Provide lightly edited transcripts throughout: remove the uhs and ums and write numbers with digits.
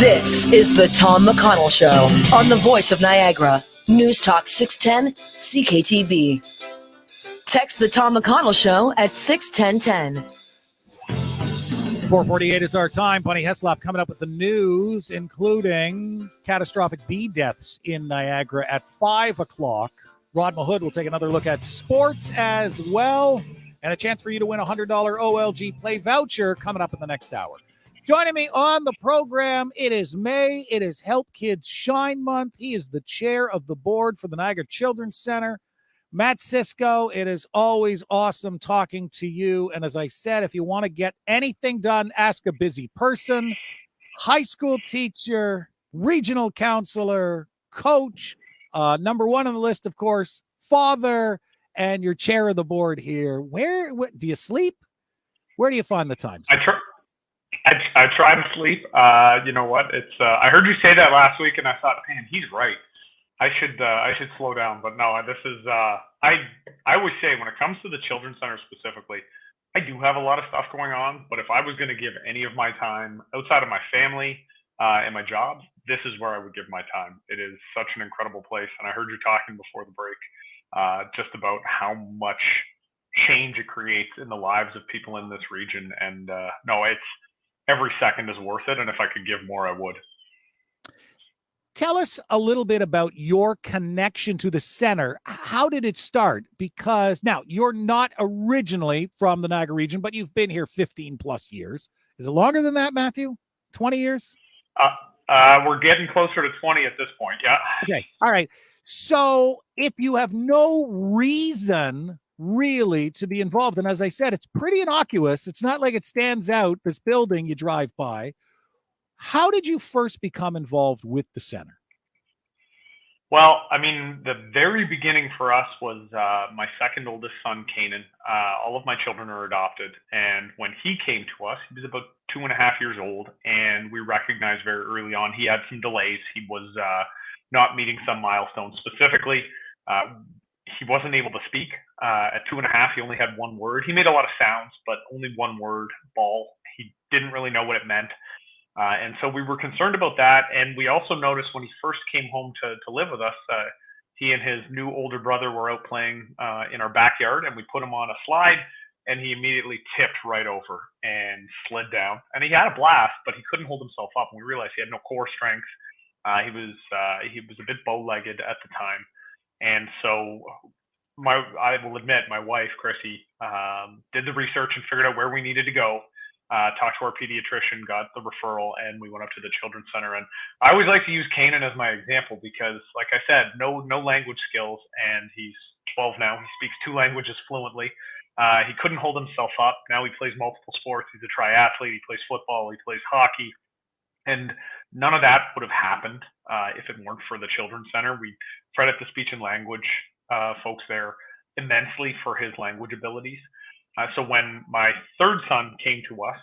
This is the Tom McConnell Show on the Voice of Niagara. News Talk 610 CKTB. Text the Tom McConnell Show at 61010. 4:48 is our time. Bunny Heslop coming up with the news, including catastrophic bee deaths in Niagara at 5 o'clock. Rod Mahood will take another look at sports as well, and a chance for you to win a $100 OLG Play voucher coming up in the next hour. Joining me on the program, it is May. It is Help Kids Shine Month. He is the chair of the board for the Niagara Children's Center. Matt Siscoe, it is always awesome talking to you. And as I said, if you want to get anything done, ask a busy person, high school teacher, regional counselor, coach, number one on the list, of course, father, and you're chair of the board here. Where do you sleep? Where do you find the time? I try to sleep. You know what? It's I heard you say that last week, and I thought, man, he's right. I should slow down. But no, this is I always say when it comes to the Children's Center specifically, I do have a lot of stuff going on. But if I was going to give any of my time outside of my family and my job, this is where I would give my time. It is such an incredible place, and I heard you talking before the break just about how much change it creates in the lives of people in this region. And no, it's every second is worth it. And if I could give more, I would. Tell us a little bit about your connection to the center. How did it start? Because now you're not originally from the Niagara region, but you've been here 15 plus years. Is it longer than that, Matthew? 20 years? We're getting closer to 20 at this point. Yeah. Okay. All right. So if you have no reason really to be involved, and as I said, it's pretty innocuous. It's not like it stands out, this building you drive by. How did you first become involved with the center? Well, I mean, the very beginning for us was my second oldest son, Kanan. All of my children are adopted. And when he came to us, he was about 2.5 years old. And we recognized very early on he had some delays. He was not meeting some milestones. Specifically, he wasn't able to speak. At 2.5, he only had one word. He made a lot of sounds, but only one word, ball. He didn't really know what it meant. And so we were concerned about that. And we also noticed when he first came home to live with us, he and his new older brother were out playing in our backyard, and we put him on a slide, and he immediately tipped right over and slid down. And he had a blast, but he couldn't hold himself up. And we realized he had no core strength. He was a bit bow-legged at the time. And so I will admit, my wife, Chrissy, did the research and figured out where we needed to go. Talked to our pediatrician, got the referral, and we went up to the Children's Center. And I always like to use Kanan as my example because, like I said, no language skills, and he's 12 now. He speaks 2 languages fluently. He couldn't hold himself up. Now he plays multiple sports. He's a triathlete. He plays football. He plays hockey. And none of that would have happened if it weren't for the Children's Center. We credit the speech and language folks there immensely for his language abilities. So when my third son came to us,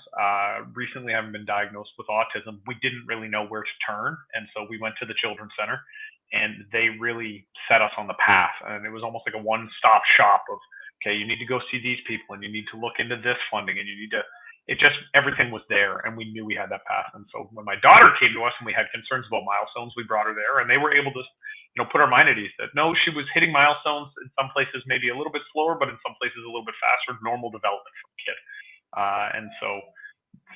recently having been diagnosed with autism, we didn't really know where to turn. And so we went to the Children's Center, and they really set us on the path. And it was almost like a one-stop shop of, okay, you need to go see these people, and you need to look into this funding, and you need to, everything was there, and we knew we had that path. And so when my daughter came to us and we had concerns about milestones, we brought her there, and they were able to put our mind at ease that no, she was hitting milestones in some places maybe a little bit slower, but in some places a little bit faster, normal development for a kid. And so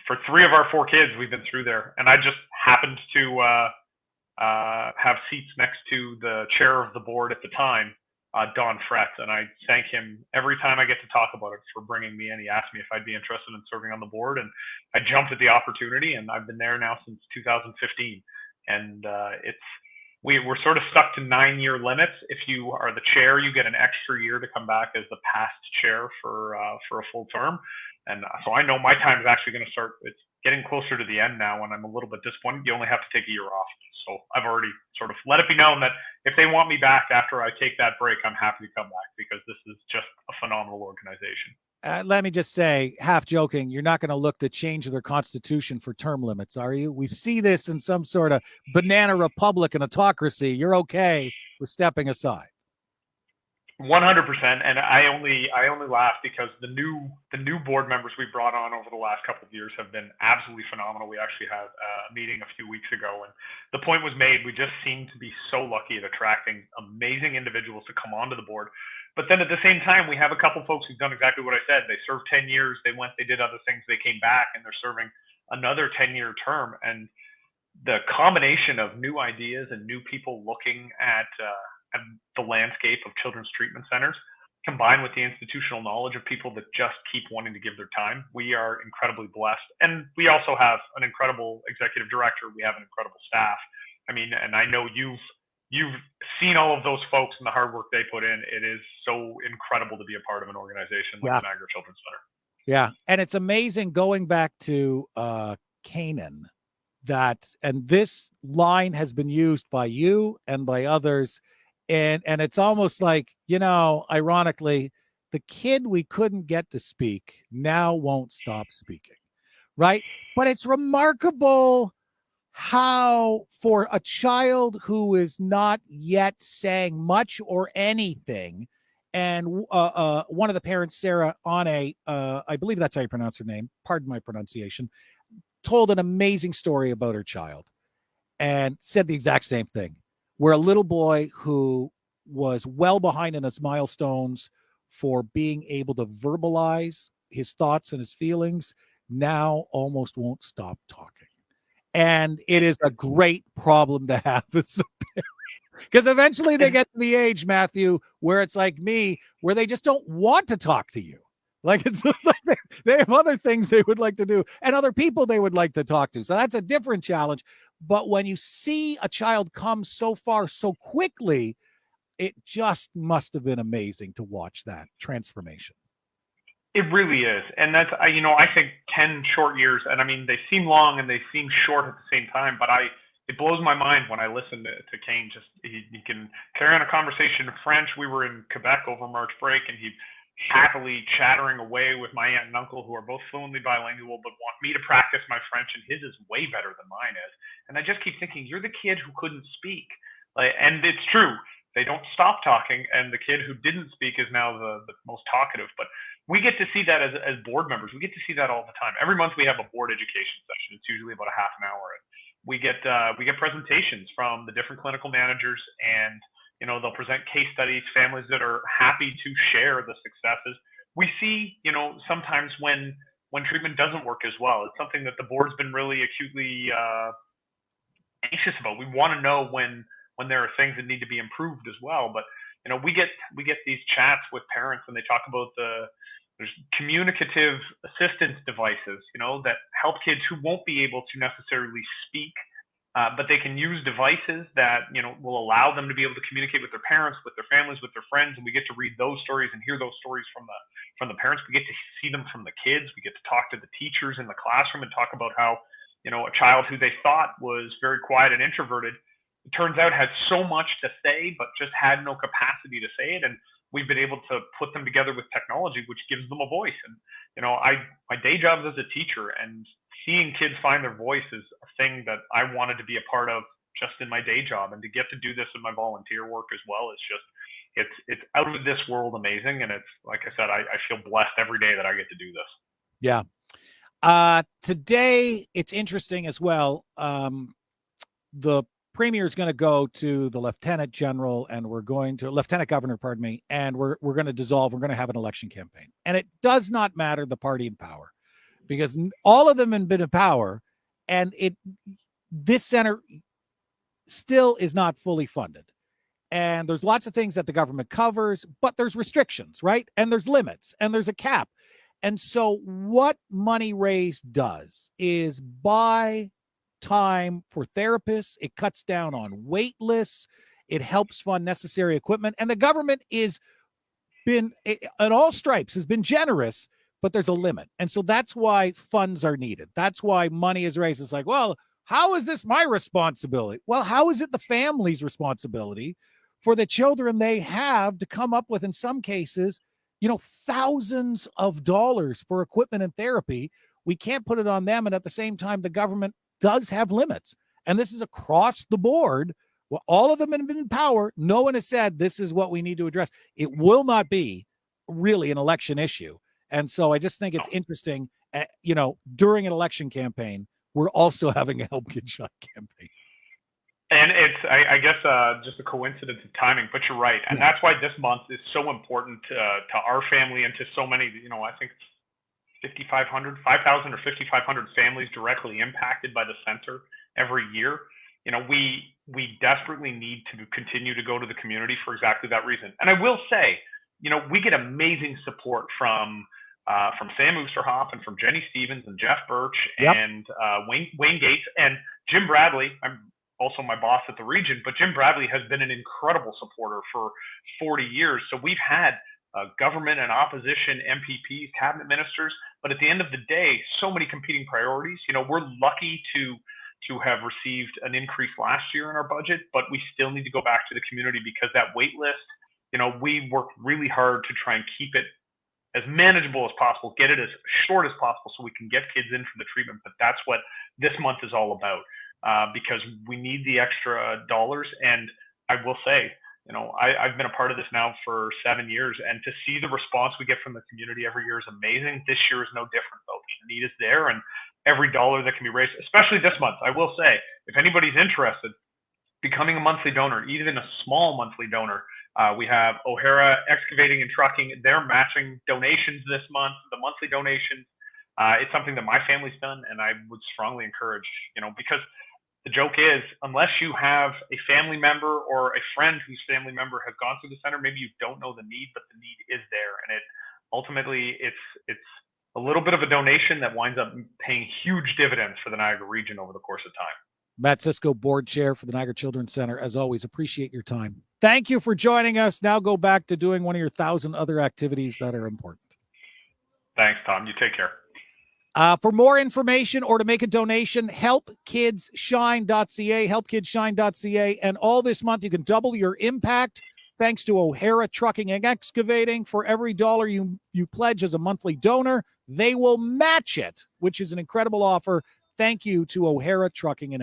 for 3 of our 4 kids, we've been through there. And I just happened to have seats next to the chair of the board at the time, Don Fretz, and I thank him every time I get to talk about it for bringing me in. He asked me if I'd be interested in serving on the board, and I jumped at the opportunity, and I've been there now since 2015. And we're sort of stuck to 9-year limits. If you are the chair, you get an extra year to come back as the past chair for a full term. And so I know my time is actually going to start. It's getting closer to the end now, and I'm a little bit disappointed. You only have to take a year off. So I've already sort of let it be known that if they want me back after I take that break, I'm happy to come back because this is just a phenomenal organization. Let me just say, half joking, you're not going to look to change their constitution for term limits, are you? We see this in some sort of banana republic and autocracy. You're okay with stepping aside. 100%, and I only laugh because the new board members we brought on over the last couple of years have been absolutely phenomenal. We actually had a meeting a few weeks ago, and the point was made. We just seem to be so lucky at attracting amazing individuals to come onto the board. But then at the same time, we have a couple folks who've done exactly what I said. They served 10 years, they did other things, they came back, and they're serving another 10-year term. And the combination of new ideas and new people looking at the landscape of children's treatment centers, combined with the institutional knowledge of people that just keep wanting to give their time, we are incredibly blessed. And we also have an incredible executive director. We have an incredible staff. I mean, and I know you've seen all of those folks and the hard work they put in. It is so incredible to be a part of an organization like the Niagara Children's Center. Yeah, and it's amazing going back to Canaan, and this line has been used by you and by others, and it's almost like, ironically, the kid we couldn't get to speak now won't stop speaking, right? But it's remarkable how, for a child who is not yet saying much or anything, and one of the parents, Sarah Ane, I believe that's how you pronounce her name, pardon my pronunciation, told an amazing story about her child and said the exact same thing, where a little boy who was well behind in his milestones for being able to verbalize his thoughts and his feelings now almost won't stop talking. And it is a great problem to have as a parent, because eventually they get to the age, Matthew, where it's like me, where they just don't want to talk to you. Like, it's like they have other things they would like to do and other people they would like to talk to. So that's a different challenge. But when you see a child come so far so quickly, it just must have been amazing to watch that transformation. It really is. And that's, I think 10 short years, and I mean, they seem long and they seem short at the same time, but it blows my mind when I listen to Kane. Just, he can carry on a conversation in French. We were in Quebec over March break, and he happily chattering away with my aunt and uncle, who are both fluently bilingual, but want me to practice my French, and his is way better than mine is. And I just keep thinking, you're the kid who couldn't speak. And it's true. They don't stop talking, and the kid who didn't speak is now the most talkative. But we get to see that as board members. We get to see that all the time. Every month we have a board education session. It's usually about a half an hour. We get presentations from the different clinical managers, and they'll present case studies, families that are happy to share the successes. We see, sometimes when treatment doesn't work as well. It's something that the board's been really acutely anxious about. We want to know when there are things that need to be improved as well. But we get these chats with parents, and they talk about there's communicative assistance devices, that help kids who won't be able to necessarily speak, but they can use devices that will allow them to be able to communicate with their parents, with their families, with their friends. And we get to read those stories and hear those stories from the parents. We get to see them from the kids. We get to talk to the teachers in the classroom and talk about how a child who they thought was very quiet and introverted, it turns out had so much to say, but just had no capacity to say it. And we've been able to put them together with technology, which gives them a voice. And, my day job is as a teacher, and seeing kids find their voice is a thing that I wanted to be a part of just in my day job. And to get to do this in my volunteer work as well is just, it's out of this world amazing. And it's, like I said, I feel blessed every day that I get to do this. Yeah. Today, it's interesting as well. The Premier is going to go to the Lieutenant Governor, and we're going to dissolve. We're going to have an election campaign. And it does not matter the party in power, because all of them have been in power, and this center still is not fully funded. And there's lots of things that the government covers, but there's restrictions, right? And there's limits, and there's a cap. And so what money raised does is buy time for therapists. It cuts down on wait lists. It helps fund necessary equipment. And the government at all stripes has been generous, but there's a limit. And so that's why funds are needed. That's why money is raised. It's like, well, how is this my responsibility? Well, how is it the family's responsibility for the children they have to come up with, in some cases, thousands of dollars for equipment and therapy? We can't put it on them. And at the same time, the government does have limits. And this is across the board Well, all of them have been in power. No one has said this is what we need to address. It will not be really an election issue. And so I just think it's interesting, during an election campaign, we're also having a Help Kids Shine campaign. And it's, I guess, just a coincidence of timing, but you're right. And that's why this month is so important to our family and to so many, I think 5,000 or 5,500 families directly impacted by the center every year. We desperately need to continue to go to the community for exactly that reason. And I will say, we get amazing support from Sam Oosterhoff and from Jenny Stevens and Jeff Birch and Wayne Gates and Jim Bradley. I'm also my boss at the region, but Jim Bradley has been an incredible supporter for 40 years. So we've had government and opposition MPPs, cabinet ministers, but at the end of the day, so many competing priorities. We're lucky to have received an increase last year in our budget, but we still need to go back to the community because that wait list, we worked really hard to try and keep it as manageable as possible, get it as short as possible so we can get kids in for the treatment. But that's what this month is all about, because we need the extra dollars. And I will say, I've been a part of this now for 7 years, and to see the response we get from the community every year is amazing. This year is no different, though. The need is there, and every dollar that can be raised, especially this month, I will say, if anybody's interested, becoming a monthly donor, even a small monthly donor, we have O'Hara Excavating and Trucking. They're matching donations this month, the monthly donations. It's something that my family's done, and I would strongly encourage, because the joke is, unless you have a family member or a friend whose family member has gone through the center, maybe you don't know the need, but the need is there. And ultimately, it's a little bit of a donation that winds up paying huge dividends for the Niagara region over the course of time. Matt Siscoe, board chair for the Niagara Children's Center. As always, appreciate your time. Thank you for joining us. Now go back to doing one of your 1,000 other activities that are important. Thanks, Tom. You take care. For more information or to make a donation, helpkidsshine.ca, helpkidsshine.ca. And all this month, you can double your impact thanks to O'Hara Trucking and Excavating. For every dollar you pledge as a monthly donor, they will match it, which is an incredible offer. Thank you to O'Hara Trucking and Excavating.